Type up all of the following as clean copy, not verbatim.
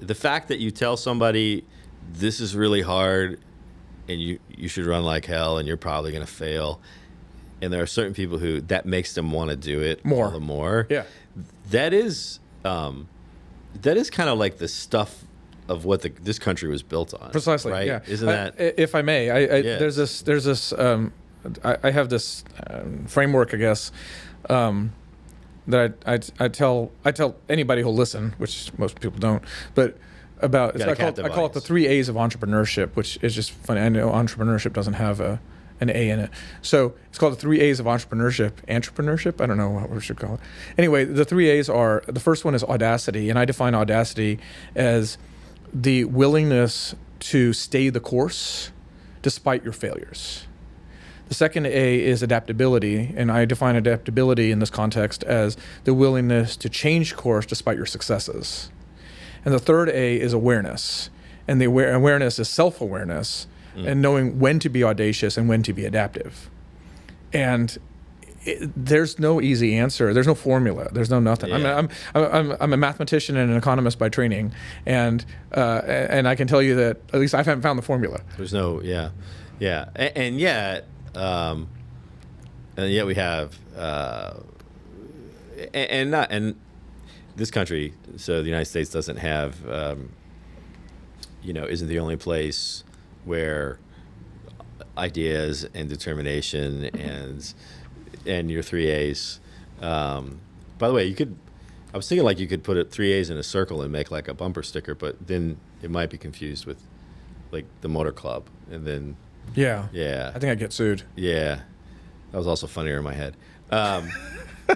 The fact that you tell somebody this is really hard and you should run like hell and you're probably going to fail, and there are certain people who that makes them want to do it all the more. Yeah, that is kind of like the stuff of what this country was built on. Precisely. Right? Yeah. Isn't that? If I may, Yeah. there's this. I have this framework, I guess, that I tell anybody who'll listen, which most people don't, but about I call it the 3 A's of entrepreneurship, which is just funny. I know entrepreneurship doesn't have an A in it, so it's called the 3 A's of entrepreneurship. Entrepreneurship? I don't know what we should call it. Anyway, the 3 A's are, the first one is audacity, and I define audacity as the willingness to stay the course despite your failures. The second A is adaptability, and I define adaptability in this context as the willingness to change course despite your successes. And the third A is awareness, and the awareness is self-awareness and knowing when to be audacious and when to be adaptive. And there's no easy answer. There's no formula. There's no nothing. Yeah. I'm a mathematician and an economist by training, and I can tell you that at least I haven't found the formula. There's no and yet we have and this country, so the United States doesn't have isn't the only place where ideas and determination and your 3 A's. By the way, I was thinking like you could put 3 A's in a circle and make like a bumper sticker, but then it might be confused with like the Motor Club, and then Yeah. I think I'd get sued. Yeah, that was also funnier in my head.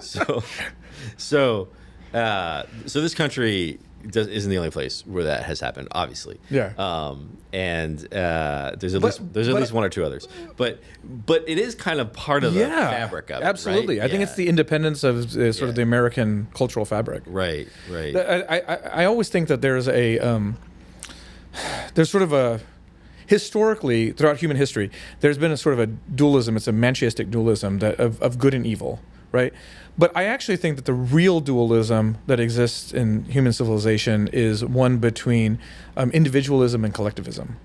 So this country isn't the only place where that has happened, obviously. Yeah. And there's at least one or two others, but it is kind of part of the fabric of it. Absolutely. Right? I think it's the independence of sort of the American cultural fabric. Right. I always think that there's sort of a, historically throughout human history, there's been a sort of a dualism. It's a Manichaeistic dualism of good and evil, right? But I actually think that the real dualism that exists in human civilization is one between individualism and collectivism.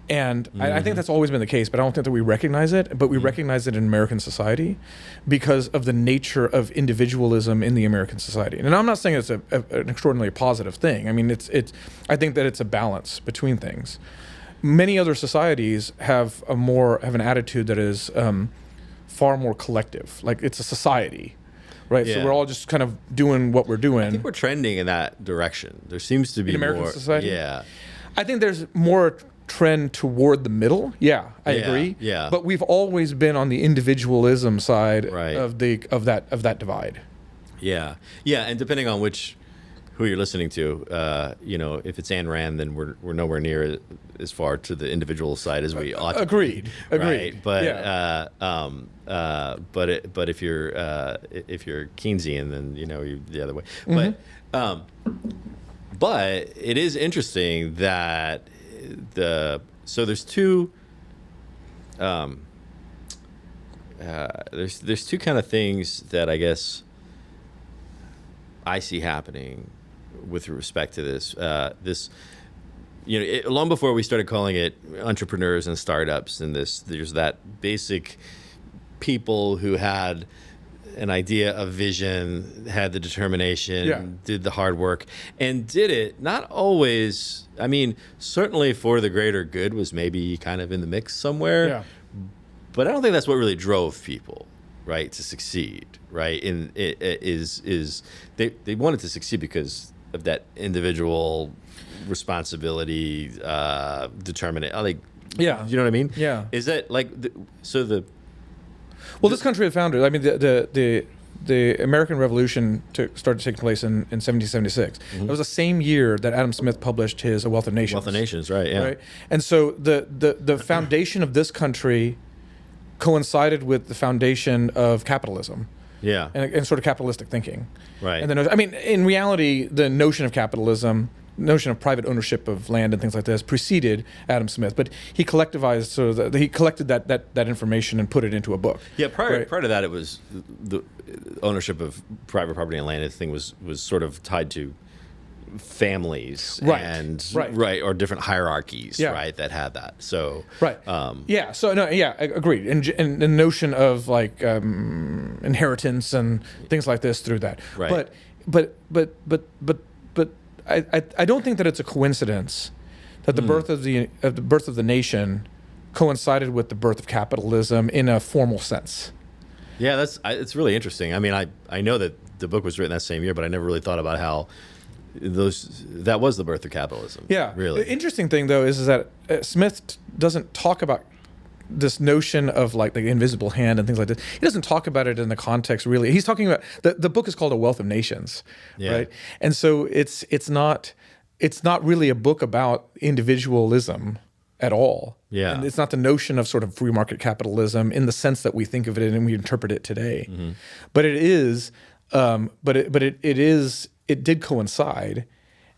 And I think that's always been the case, but I don't think that we recognize it. But we recognize it in American society because of the nature of individualism in the American society. And I'm not saying it's an extraordinarily positive thing. I mean, I think that it's a balance between things. Many other societies have an attitude that is far more collective. Like it's a society. Right, so we're all just kind of doing what we're doing. I think we're trending in that direction. There seems to be in American more society. Yeah, I think there's more trend toward the middle. Yeah, I agree. Yeah, but we've always been on the individualism side of that divide. Yeah, and depending on who you're listening to, if it's Ayn Rand, then we're nowhere near as far to the individual side as we ought to. Agreed. Right? But but if you're Keynesian, then you're the other way. Mm-hmm. But it is interesting that there's two there's two kind of things that I guess I see happening with respect to this. Long before we started calling it entrepreneurs and startups, and there's that basic people who had an idea, a vision, had the determination, did the hard work, and did it not always. I mean, certainly for the greater good was maybe kind of in the mix somewhere, but I don't think that's what really drove people, right, to succeed, right? And they wanted to succeed because of that individual responsibility, determinate. You know what I mean? Yeah. Is that like this country was founded. I mean, the American Revolution started taking place in 1776. Mm-hmm. It was the same year that Adam Smith published his A Wealth of Nations. Wealth of Nations, right? Yeah. Right. And so the foundation of this country coincided with the foundation of capitalism. Yeah. And sort of capitalistic thinking. Right. And then, in reality, the notion of capitalism notion of private ownership of land and things like this preceded Adam Smith, but he collectivized, so that he collected that information and put it into a book. Yeah, prior to that, it was the ownership of private property and land. Thing was sort of tied to families, or different hierarchies, right, that had that. So agreed. And the notion of like inheritance and things like this through that. Right. But I don't think that it's a coincidence that the birth of the nation coincided with the birth of capitalism in a formal sense. Yeah, it's really interesting. I mean, I know that the book was written that same year, but I never really thought about how that was the birth of capitalism. Yeah, really. The interesting thing though is that Smith doesn't talk about this notion of like the invisible hand and things like this. He doesn't talk about it in the context really. He's talking about the book is called A Wealth of Nations, right? And so it's not really a book about individualism at all. Yeah, and it's not the notion of sort of free market capitalism in the sense that we think of it and we interpret it today. Mm-hmm. But it is, it did coincide,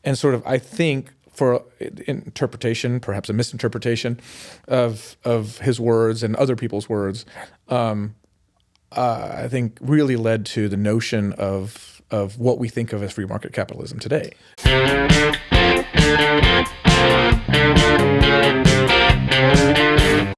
and sort of I think for interpretation, perhaps a misinterpretation of his words and other people's words, I think really led to the notion of what we think of as free market capitalism today.